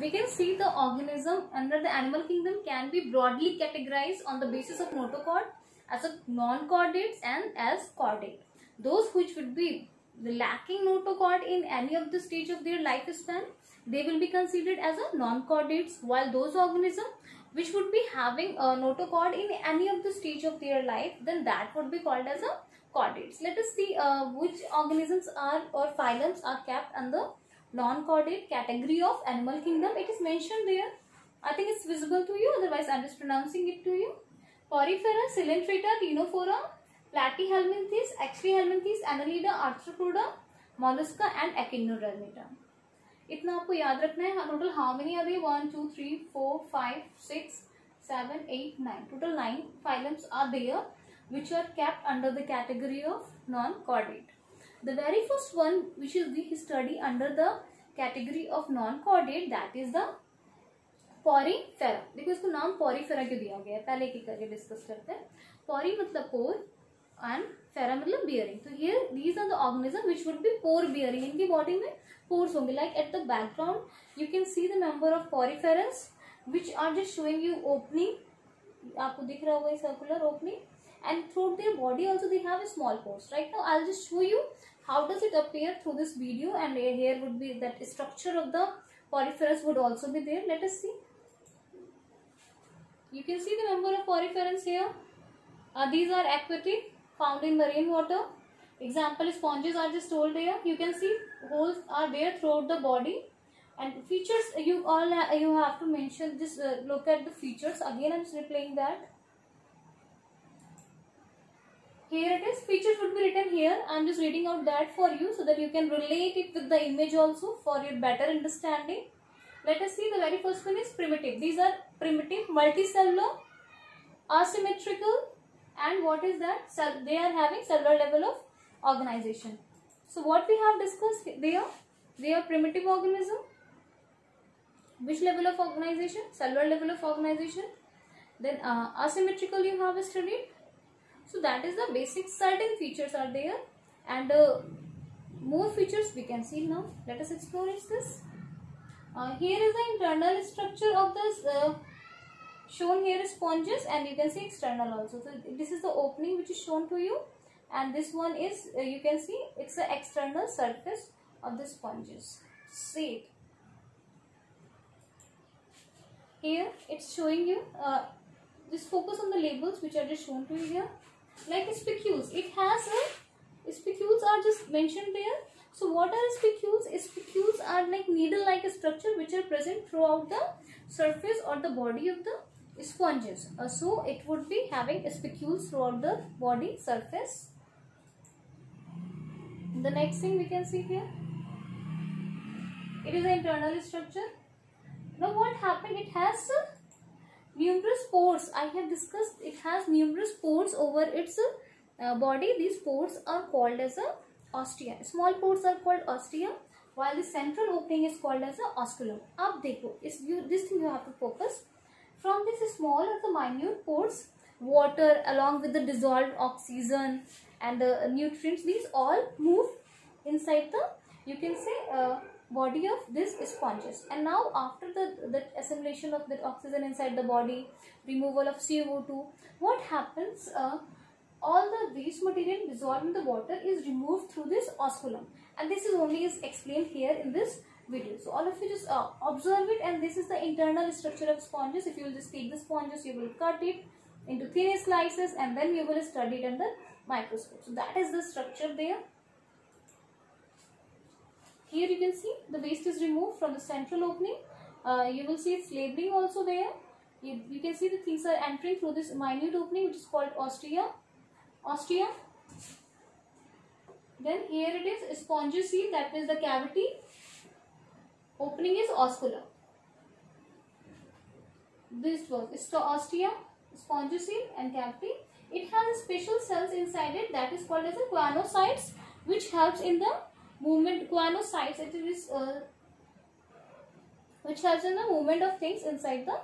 we can see the organism under the animal kingdom can be broadly categorized on the basis of notochord as a non-chordates and as chordate. Those which would be lacking notochord in any of the stage of their lifespan, they will be considered as a non-chordates, while those organisms which would be having a notochord in any of the stage of their life, then that would be called as a chordates. Let us see which organisms are or phylums are kept under non-chordate category of animal kingdom. It is mentioned there. I think it's visible to you, otherwise I am just pronouncing it to you. Porifera, Coelenterata, Ctenophora, Platyhelminthes, Extrahelminthes, Annelida, Arthropoda, Mollusca and Echinodermata. इतना आपको याद रखना है. Total how many are there? 1 2 3 4 5 6 7 8 9. Total 9 phylums are there which are kept under the category of non-chordate. The very first one which is we study under the category of non-chordate, that is the Porifera. देखो इसको नाम Porifera क्यों दिया गया है, पहले एक करके डिस्कस करते हैं. Pori मतलब पोर and फेरा मतलब बियरिंग. तो here these are the organism which would be pore bearing. इनकी बॉडी में pores होंगे. Like at the background you can see the number of poriferans which are just showing you opening. आपको दिख रहा होगा circular opening, and throughout their body also they have a small pores. Right now I'll just show you how does it appear through this video, and here would be that structure of the poriferans would also be there. Let us see. You can see the number of poriferans here. These are aquatic, found in marine water. Example sponges are just told there. You can see holes are there throughout the body, and features you have to mention. Just look at the features again. I'm just replaying that. Here it is. Features would be written here. I'm just reading out that for you so that you can relate it with the image also for your better understanding. Let us see. The very first one is primitive. These are primitive, multicellular, asymmetrical, and what is that? They are having cellular level of organization. So what we have discussed there, they are primitive organism. Which level of organization? Cellular level of organization. Then asymmetrical you have studied. So that is the basic. Certain features are there, and more features we can see now. Let us explore this. Here is the internal structure of this. Shown here is sponges, and you can see external also. So this is the opening which is shown to you, and this one is you can see it's the external surface of the sponges. See it. Here it's showing you. Just focus on the labels which are just shown to you here. Like spicules, it has spicules are just mentioned there. So what are spicules? Spicules are like needle-like structure which are present throughout the surface or the body of the sponges. So it would be having spicules throughout the body surface. The next thing we can see here, it is the internal structure. Now what happened? It has numerous pores. I have discussed it has numerous pores over its body. These pores are called as a ostia. Small pores are called ostia, while the central opening is called as a osculum. Ab dekho, this thing you have to focus. From this small or the minute pores, water along with the dissolved oxygen and the nutrients, these all move inside the, you can say, body of this sponges. And now after the assimilation of that oxygen inside the body, removal of CO2, what happens? All the waste material dissolved in the water is removed through this osculum, and this is only explained here in this video. So all of you just observe it, and this is the internal structure of sponges. If you will just take the sponges, you will cut it into thin slices, and then you will study it under microscope. So that is the structure there. Here you can see the waste is removed from the central opening. You will see its labeling also there. You can see the things are entering through this minute opening which is called ostia. Then here it is spongiocele, that is the cavity. Opening is osculum. This was ostia, spongiocele and cavity. It has special cells inside it that is called as the choanocytes, which helps in the movement. Choanocytes, it is which helps in the movement of things inside the